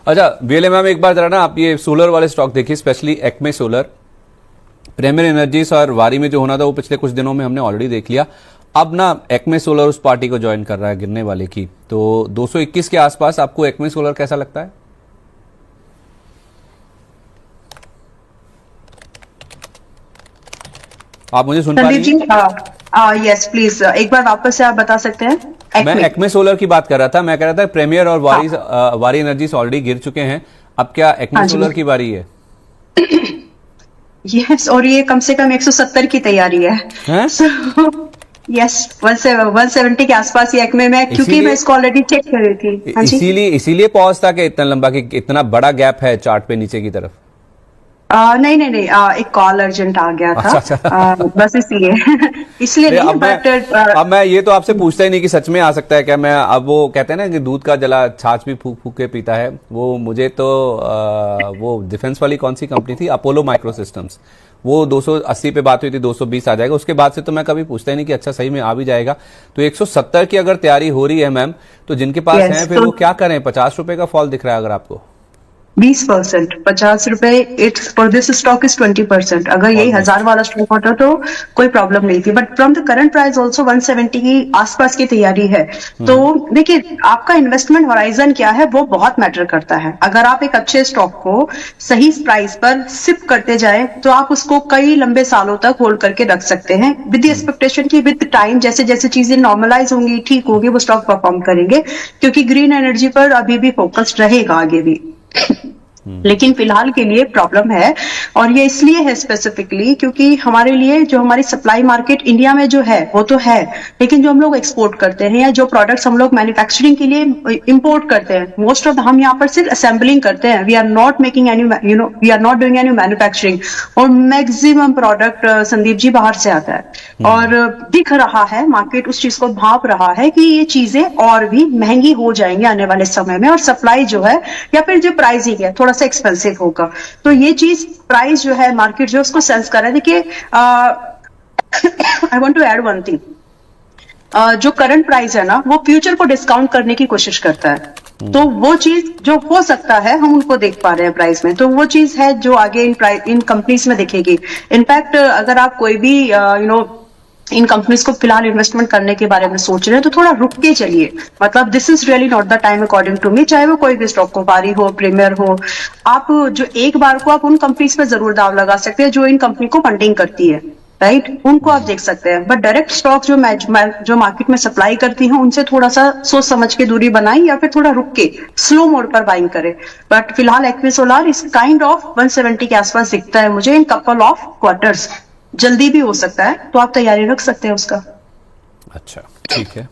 अच्छा BLA ma'am, एक बार जरा ना आप ये सोलर वाले स्टॉक देखिए, स्पेशली एक्मे सोलर, प्रीमियर एनर्जीज और वारी में जो होना था वो पिछले कुछ दिनों में हमने ऑलरेडी देख लिया। अब ना एक्मे सोलर उस पार्टी को ज्वाइन कर रहा है गिरने वाले की, तो 221 के आसपास आपको एक्मे सोलर कैसा लगता है? आप मुझे सुन पा रही संदीप हैं? जी, यस प्लीज, एक बार वापस से आप बता सकते हैं? मैं एक्मे सोलर की बात कर रहा था। मैं कह रहा था प्रीमियर और वारी एनर्जीज ऑलरेडी गिर चुके हैं, अब क्या एक्मे हाँ सोलर की बारी है? यस, और ये कम से कम 170 की तैयारी है। हैं? यस, 170 के आसपास ये एक्मे में, क्योंकि मैं इसको ऑलरेडी चेक कर रही थी। हाँ जी, इसीलिए पॉज था कि इतना लंबा, कि इतना बड़ा गैप है चार्ट पे नीचे की तरफ। नहीं नहीं नहीं, एक कॉल अर्जेंट आ गया था। अच्छा। बस इसलिए इसलिए नहीं, बट अब मैं ये तो आपसे पूछता ही नहीं कि सच में आ सकता है क्या। मैं अब वो कहते हैं ना कि दूध का जला छाछ भी फूक फूक के पीता है, वो मुझे तो वो डिफेंस वाली कौन सी कंपनी थी, अपोलो माइक्रो सिस्टम्स, वो 280 पे बात हुई थी, 220 आ जाएगा, उसके बाद से तो मैं कभी पूछता ही नहीं कि अच्छा सही में आ भी जाएगा। तो 170 की अगर तैयारी हो रही है मैम, तो जिनके पास है फिर वो क्या करें? 50 रुपए का फॉल दिख रहा है अगर आपको। 20%, 50 रुपए, it's for this stock is 20%। अगर यही 1000 वाला स्टॉक होता तो कोई प्रॉब्लम नहीं थी, but from the current price also 170 की आसपास की तैयारी है। तो देखिए, आपका इन्वेस्टमेंट होराइजन क्या है वो बहुत मैटर करता है। अगर आप एक अच्छे स्टॉक को सही प्राइस पर सिप करते जाए तो आप उसको कई लंबे सालों तक होल्ड करके रख सकते हैं, विद द एक्सपेक्टेशन की विद टाइम जैसे जैसे चीजें नॉर्मलाइज होंगी, ठीक होगी, वो स्टॉक परफॉर्म करेंगे, क्योंकि ग्रीन एनर्जी पर अभी भी फोकस्ड रहेगा आगे भी। लेकिन फिलहाल के लिए प्रॉब्लम है, और ये इसलिए है स्पेसिफिकली क्योंकि हमारे लिए जो हमारी सप्लाई मार्केट इंडिया में जो है वो तो है, लेकिन जो हम लोग एक्सपोर्ट करते हैं या जो प्रोडक्ट्स हम लोग मैन्युफैक्चरिंग के लिए इंपोर्ट करते हैं, मोस्ट ऑफ हम यहाँ पर सिर्फ असेंबलिंग करते हैं। We are not making any, we are not doing any manufacturing, और मैक्सिमम प्रोडक्ट संदीप जी बाहर से आता है। और दिख रहा है, मार्केट उस चीज को भाप रहा है कि ये चीजें और भी महंगी हो जाएंगी आने वाले समय में, और सप्लाई जो है या फिर जो प्राइसिंग है थोड़ा सा एक्सपेंसिव होगा। तो ये चीज प्राइस जो है, मार्केट जो उसको सेंस कर रहा है। देखिए, I want to add one thing, जो करंट प्राइस है ना वो फ्यूचर को डिस्काउंट करने की कोशिश करता है। तो वो चीज जो हो सकता है हम उनको देख पा रहे हैं प्राइस में, तो वो चीज है जो आगे इन कंपनीज में दिखेगी। इनफैक्ट अगर आप कोई भी इन कंपनीज को फिलहाल इन्वेस्टमेंट करने के बारे में सोच रहे हैं तो थोड़ा रुक के चलिए। मतलब this is really not the time according to me, चाहे वो कोई भी स्टॉक हो, वारी हो, प्रीमियर हो। आप जो एक बार को आप उन कंपनीज पे जरूर दाव लगा सकते हैं जो इन कंपनी को फंडिंग करती है, राइट, उनको आप देख सकते हैं। बट डायरेक्ट स्टॉक जो मार्केट में सप्लाई करती हैं उनसे थोड़ा सा सोच समझ के दूरी बनाई, या फिर थोड़ा रुक के स्लो मोड पर बाइंग करें। बट फिलहाल एक्मे सोलर इस काइंड ऑफ 170 के आसपास दिखता है मुझे इन कपल ऑफ क्वार्टर्स। जल्दी भी हो सकता है, तो आप तैयारी रख सकते हैं उसका। अच्छा, ठीक है।